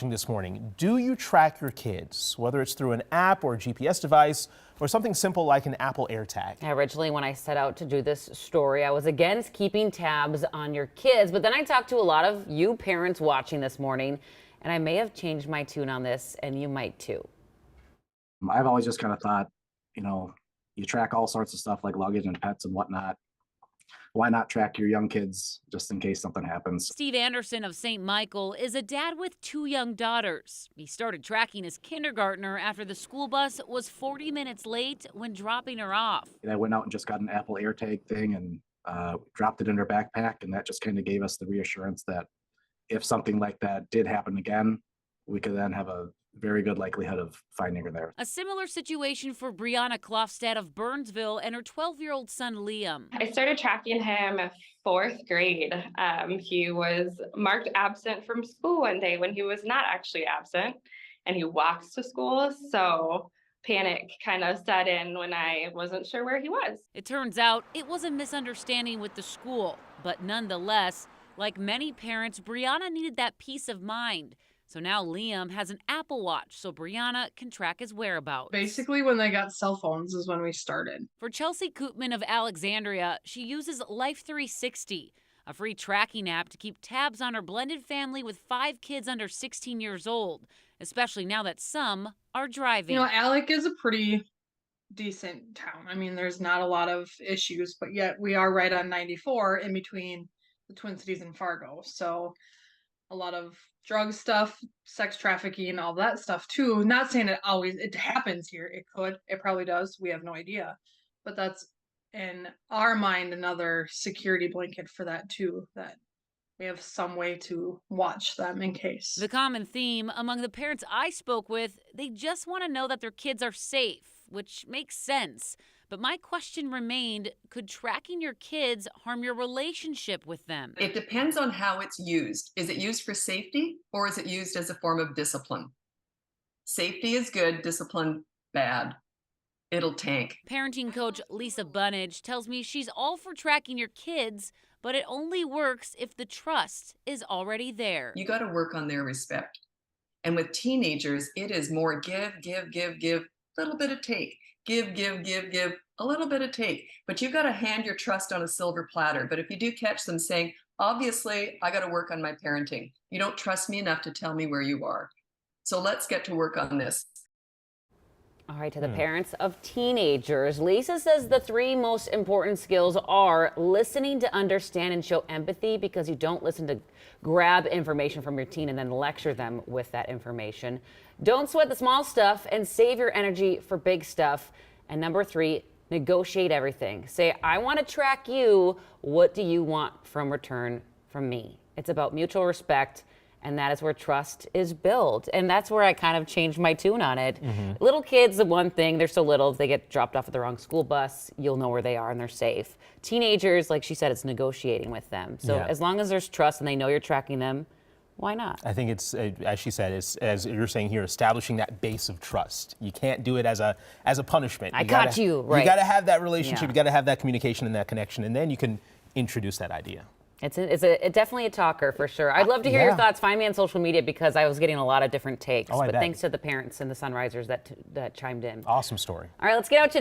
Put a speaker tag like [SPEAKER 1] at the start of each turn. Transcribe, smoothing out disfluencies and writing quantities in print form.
[SPEAKER 1] This morning, do you track your kids, whether it's through an app or a GPS device or something simple like an Apple AirTag?
[SPEAKER 2] Originally, when I set out to do this story, I was against keeping tabs on your kids, but then I talked to a lot of you parents watching this morning, and I may have changed my tune on this, and you might too.
[SPEAKER 3] I've always just kind of thought, you track all sorts of stuff like luggage and pets and whatnot. Why not track your young kids just in case something happens?
[SPEAKER 4] Steve Anderson of St. Michael is a dad with 2 young daughters. He started tracking his kindergartner after the school bus was 40 minutes late when dropping her off.
[SPEAKER 3] I went out and just got an Apple AirTag thing and dropped it in her backpack, and that just kind of gave us the reassurance that if something like that did happen again, we could then have a very good likelihood of finding her there.
[SPEAKER 4] A similar situation for Brianna Klofstad of Burnsville and her 12-year-old son, Liam.
[SPEAKER 5] I started tracking him 4th grade. He was marked absent from school one day when he was not actually absent, and he walks to school. So panic kind of set in when I wasn't sure where he was.
[SPEAKER 4] It turns out it was a misunderstanding with the school, but nonetheless, like many parents, Brianna needed that peace of mind. So now Liam has an Apple Watch so Brianna can track his whereabouts.
[SPEAKER 6] Basically, when they got cell phones is when we started.
[SPEAKER 4] For Chelsea Koopman of Alexandria, she uses Life 360, a free tracking app to keep tabs on her blended family with 5 kids under 16 years old, especially now that some are driving.
[SPEAKER 6] Alec is a pretty decent town. I mean, there's not a lot of issues, but yet we are right on 94 in between the Twin Cities and Fargo. So a lot of drug stuff, sex trafficking, all that stuff too. Not saying it happens here. It probably does. We have no idea. But that's in our mind another security blanket for that too, that we have some way to watch them in case.
[SPEAKER 4] The common theme among the parents I spoke with, they just want to know that their kids are safe, which makes sense. But my question remained, could tracking your kids harm your relationship with them?
[SPEAKER 7] It depends on how it's used. Is it used for safety or is it used as a form of discipline? Safety is good, discipline bad. It'll tank.
[SPEAKER 4] Parenting coach Lisa Bunnage tells me she's all for tracking your kids, but it only works if the trust is already there.
[SPEAKER 7] You got to work on their respect. And with teenagers, it is more give, a little bit of take. Give, a little bit of take. But you got to hand your trust on a silver platter. But if you do catch them saying, obviously, I got to work on my parenting. You don't trust me enough to tell me where you are. So let's get to work on this.
[SPEAKER 2] All right, to the parents of teenagers, Lisa says the 3 most important skills are listening to understand and show empathy, because you don't listen to grab information from your teen and then lecture them with that information. Don't sweat the small stuff and save your energy for big stuff. And number 3, negotiate everything. Say, I want to track you. What do you want from return from me? It's about mutual respect. And that is where trust is built. And that's where I kind of changed my tune on it. Little kids, the one thing, they're so little, if they get dropped off at the wrong school bus, you'll know where they are and they're safe. Teenagers, like she said, it's negotiating with them. So as long as there's trust and they know you're tracking them, why not?
[SPEAKER 1] I think it's, as she said, it's, as you're saying here, establishing that base of trust. You can't do it as a punishment.
[SPEAKER 2] I got you, right.
[SPEAKER 1] You got to have that relationship.
[SPEAKER 2] Yeah.
[SPEAKER 1] You got to have that communication and that connection, and then you can introduce that idea.
[SPEAKER 2] It's definitely a talker for sure. I'd love to hear your thoughts. Find me on social media because I was getting a lot of different takes.
[SPEAKER 1] Oh, I
[SPEAKER 2] but
[SPEAKER 1] bet.
[SPEAKER 2] thanks to the parents and the Sunrisers that chimed in.
[SPEAKER 1] Awesome story.
[SPEAKER 2] All right, let's get out to